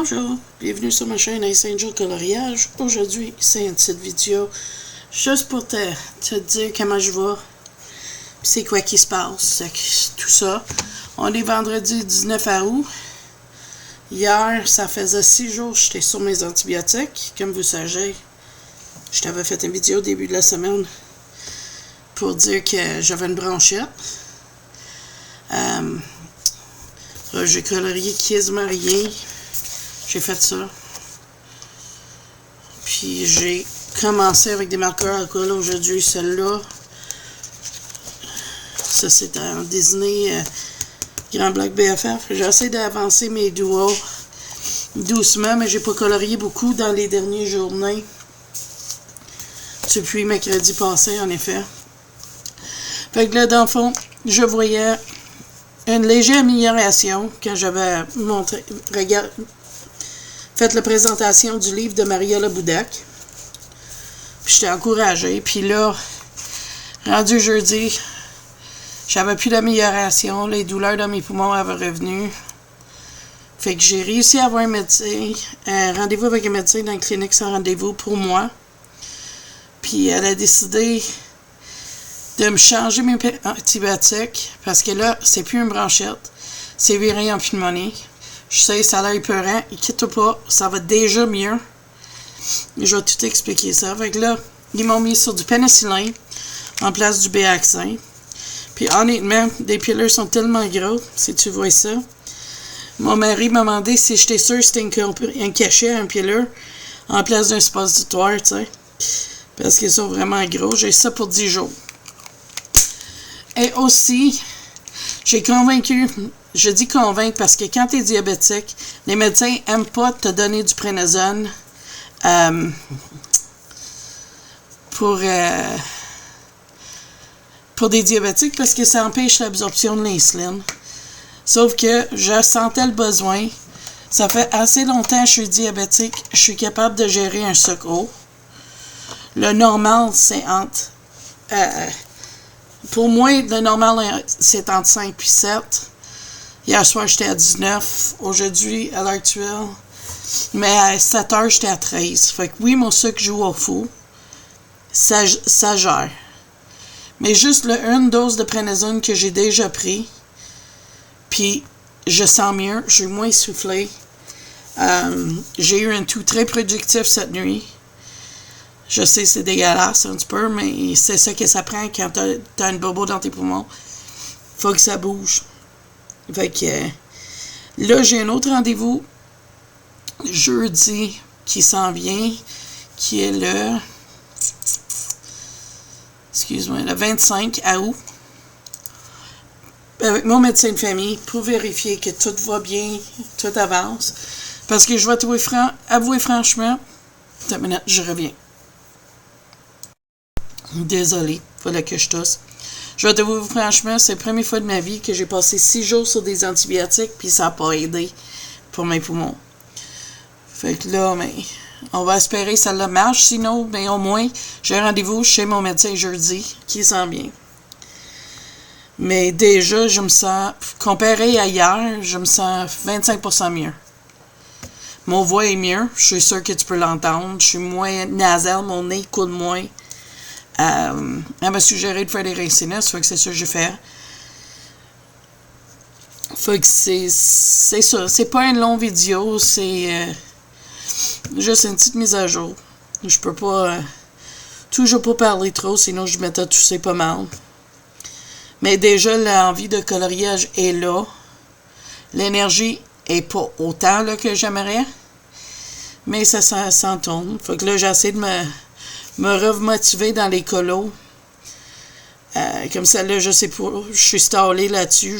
Bonjour, bienvenue sur ma chaîne Ice Angel Coloriage. Aujourd'hui, c'est une petite vidéo juste pour te dire comment je vais, c'est quoi qui se passe, tout ça. On est vendredi 19 août. Hier, ça faisait 6 jours que j'étais sur mes antibiotiques. Comme vous savez, je t'avais fait une vidéo au début de la semaine pour dire que j'avais une bronchite. J'ai colorié quasiment rien. J'ai fait ça. Puis j'ai commencé avec des marqueurs alcool aujourd'hui. Celle-là, ça c'est un Disney Grand Black BFF. J'essaie d'avancer mes doigts doucement, mais j'ai pas colorié beaucoup dans les dernières journées. Depuis mercredi passé, en effet. Fait que là, dans le fond, je voyais une légère amélioration quand j'avais fait la présentation du livre de Mariella Budak. Puis j'étais encouragée. Puis là, rendu jeudi, j'avais plus d'amélioration. Les douleurs dans mes poumons avaient revenu. Fait que j'ai réussi à avoir un rendez-vous avec un médecin dans la clinique sans rendez-vous pour moi. Puis elle a décidé de me changer mes antibiotiques parce que là, c'est plus une bronchite, c'est viré en pneumonie. Je sais, ça a l'air épeurant, inquiète pas, ça va déjà mieux. Je vais tout expliquer ça. Fait que là, ils m'ont mis sur du pénicillin en place du Béaxin. Puis honnêtement, les pillers sont tellement gros, si tu vois ça. Mon mari m'a demandé si j'étais sûre que c'était un cachet, un piller, en place d'un suppositoire, tu sais. Parce qu'ils sont vraiment gros. J'ai ça pour 10 jours. Et aussi, j'ai convaincu, je dis convaincre parce que quand tu es diabétique, les médecins n'aiment pas te donner du prénazone pour des diabétiques parce que ça empêche l'absorption de l'insuline. Sauf que je sentais le besoin. Ça fait assez longtemps que je suis diabétique. Je suis capable de gérer un sucre haut. Le normal, c'est entre... pour moi, le normal, c'est entre 5 et 7. Hier soir, j'étais à 19. Aujourd'hui, à l'heure actuelle. Mais à 7 heures, j'étais à 13. Fait que oui, mon sucre joue au fou. Ça gère. Mais juste une dose de prénazone que j'ai déjà pris. Puis, je sens mieux. Je suis moins essoufflée. J'ai eu un tout très productif cette nuit. Je sais, c'est dégueulasse un petit peu, mais c'est ça que ça prend quand t'as une bobo dans tes poumons. Faut que ça bouge. Fait que là, j'ai un autre rendez-vous jeudi qui s'en vient, qui est le 25 août, avec mon médecin de famille pour vérifier que tout va bien, tout avance. Parce que je vais avouer franchement, attends une minute, je reviens. Désolée, fallait que je tousse. Je vais te dire franchement, c'est la première fois de ma vie que j'ai passé 6 jours sur des antibiotiques puis ça n'a pas aidé pour mes poumons. Fait que là, mais on va espérer que ça le marche. Sinon, ben au moins, j'ai un rendez-vous chez mon médecin jeudi qui sent bien. Mais déjà, je me sens, comparé à hier, je me sens 25% mieux. Mon voix est mieux, je suis sûre que tu peux l'entendre. Je suis moins nasal, mon nez coule moins. Elle m'a suggéré de faire des ricinus, fait que c'est ça que j'ai fait. Fait que c'est ça. C'est pas une longue vidéo, c'est juste une petite mise à jour. Je peux pas toujours pas parler trop, sinon je m'étais toussé pas mal. Mais déjà, l'envie de coloriage est là. L'énergie est pas autant là, que j'aimerais. Mais ça s'en tourne. Fait que là, j'essaie de me remotiver dans les colos. Comme ça, là, je sais pas. Je suis stallée là-dessus.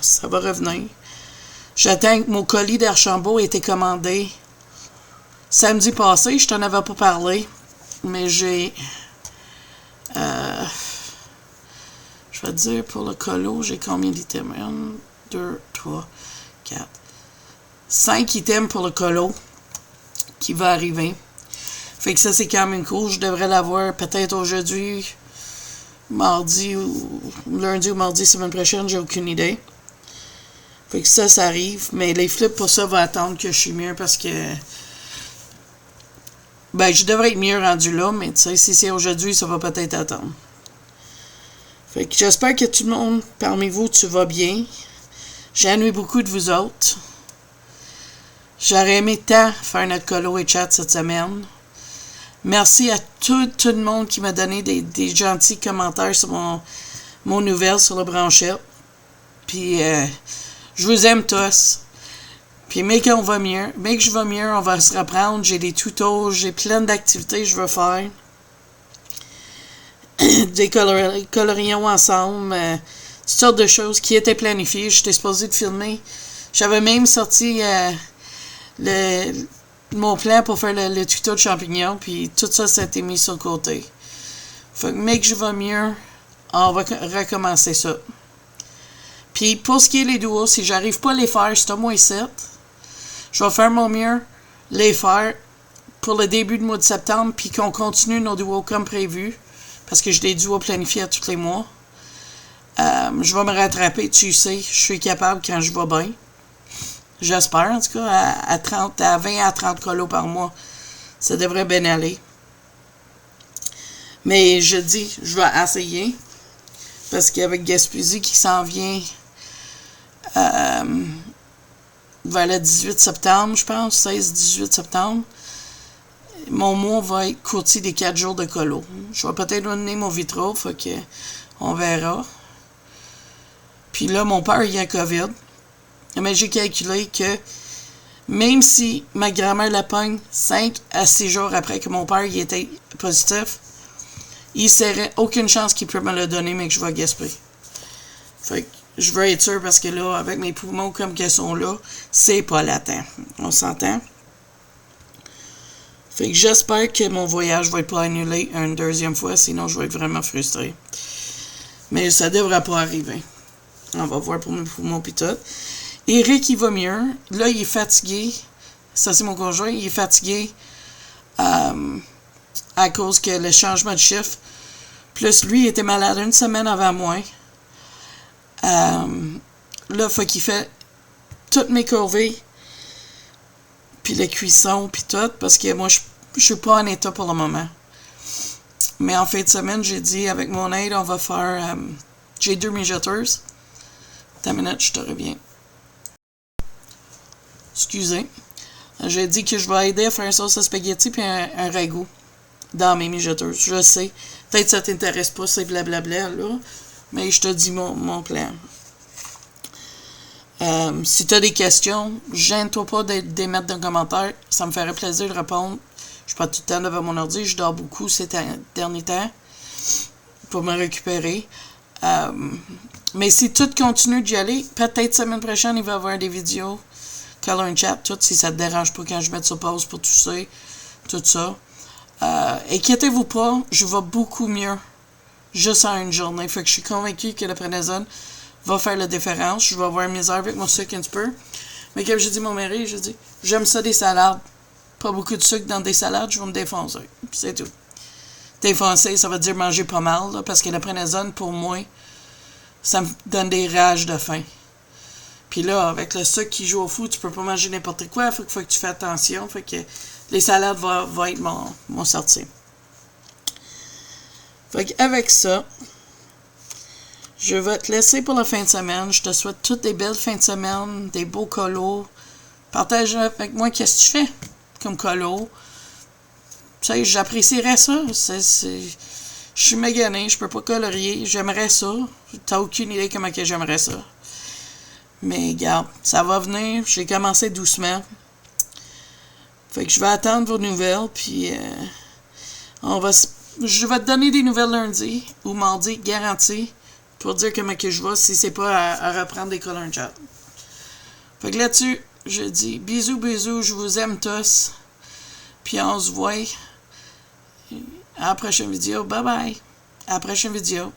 Ça va revenir. J'attends que mon colis d'Archambault ait été commandé samedi passé. Je t'en avais pas parlé. Mais j'ai... je vais te dire, pour le colo, j'ai combien d'items? 1, 2, 3, 4... 5 items pour le colo qui va arriver. Fait que ça, c'est quand même cool. Je devrais l'avoir peut-être aujourd'hui, mardi ou lundi ou mardi, semaine prochaine. J'ai aucune idée. Fait que ça arrive. Mais les flips, pour ça, va attendre que je suis mieux parce que... Ben, je devrais être mieux rendu là, mais tu sais, si c'est aujourd'hui, ça va peut-être attendre. Fait que j'espère que tout le monde parmi vous, tu vas bien. J'ai ennuyé beaucoup de vous autres. J'aurais aimé tant faire notre colo et chat cette semaine. Merci à tout le monde qui m'a donné des gentils commentaires sur mon nouvelle sur le branchette. Puis, je vous aime tous. Puis, mais que je vais mieux, on va se reprendre. J'ai des tutos, j'ai plein d'activités que je veux faire. Des colorions ensemble, toutes sortes de choses qui étaient planifiées. J'étais supposée de filmer. J'avais même sorti mon plan pour faire le tuto de champignons, puis tout ça, ça a été mis sur le côté. Fait que, mais que je vais mieux, on va recommencer ça. Puis pour ce qui est les duos, si j'arrive pas à les faire, c'est au moins 7. Je vais faire mon mieux, les faire pour le début du mois de septembre, puis qu'on continue nos duos comme prévu. Parce que j'ai des duos planifiés à tous les mois. Je vais me rattraper, tu sais, je suis capable quand je vais bien. J'espère, en tout cas, à 20 à 30 colos par mois, ça devrait bien aller. Mais je dis, je vais essayer. Parce qu'avec Gaspésie qui s'en vient vers le 18 septembre, je pense, 16-18 septembre, mon mois va être courti des 4 jours de colo. Je vais peut-être donner mon vitro, fait que on verra. Puis là, mon père, il a COVID. Mais j'ai calculé que même si ma grand-mère la pogne 5 à 6 jours après que mon père il était positif, il serait aucune chance qu'il peut me le donner, mais que je vais gaspiller. Fait que je veux être sûr parce que là, avec mes poumons comme qu'ils sont là, c'est pas latent. On s'entend? Fait que j'espère que mon voyage va être pas annulé une deuxième fois, sinon je vais être vraiment frustré. Mais ça devrait pas arriver. On va voir pour mes poumons pis tout. Eric, il va mieux. Là, il est fatigué. Ça, c'est mon conjoint. Il est fatigué à cause que le changement de chiffre. Plus, lui, il était malade une semaine avant moi. Là, faut qu'il fait toutes mes corvées. Puis la cuisson, puis tout. Parce que moi, je suis pas en état pour le moment. Mais en fin de semaine, j'ai dit, avec mon aide, on va faire... j'ai 2 mijoteuses. Attends une minute, je te reviens. Excusez. J'ai dit que je vais aider à faire une sauce à spaghetti puis un ragoût dans mes mijoteuses. Je sais. Peut-être que ça t'intéresse pas, c'est blablabla, là. Mais je te dis mon plan. Si tu as des questions, gêne-toi pas de les mettre dans les commentaires. Ça me ferait plaisir de répondre. Je suis pas tout le temps devant mon ordi. Je dors beaucoup ces derniers temps pour me récupérer. Mais si tout continue d'y aller, peut-être semaine prochaine, il va y avoir des vidéos, color and chat, tout, si ça te dérange pas quand je mette sur pause pour tousser, tout ça. Inquiétez-vous pas, je vais beaucoup mieux juste en une journée. Fait que je suis convaincue que le prénazone va faire la différence. Je vais avoir misère avec mon sucre un petit peu. Mais comme j'ai dit mon mari, j'ai dit, j'aime ça des salades. Pas beaucoup de sucre dans des salades, je vais me défoncer. Puis c'est tout. Défoncer, ça veut dire manger pas mal, là, parce que le prénazone, pour moi, ça me donne des rages de faim. Puis là, avec le sucre qui joue au fou, tu peux pas manger n'importe quoi. Faut que tu fais attention. Fait que les salades vont être mon sortie. Fait qu'avec ça, je vais te laisser pour la fin de semaine. Je te souhaite toutes des belles fins de semaine, des beaux colos. Partage avec moi qu'est-ce que tu fais comme colo. Tu sais, j'apprécierais ça. Je suis maganée, je peux pas colorier. J'aimerais ça. T'as aucune idée comment que j'aimerais ça. Mais regarde, ça va venir. J'ai commencé doucement. Fait que je vais attendre vos nouvelles. Puis je vais te donner des nouvelles lundi ou mardi, garanti, pour dire comment que je vais si c'est pas à reprendre des color chat. Fait que là-dessus, je dis bisous, je vous aime tous. Puis on se voit à la prochaine vidéo. Bye bye. À la prochaine vidéo.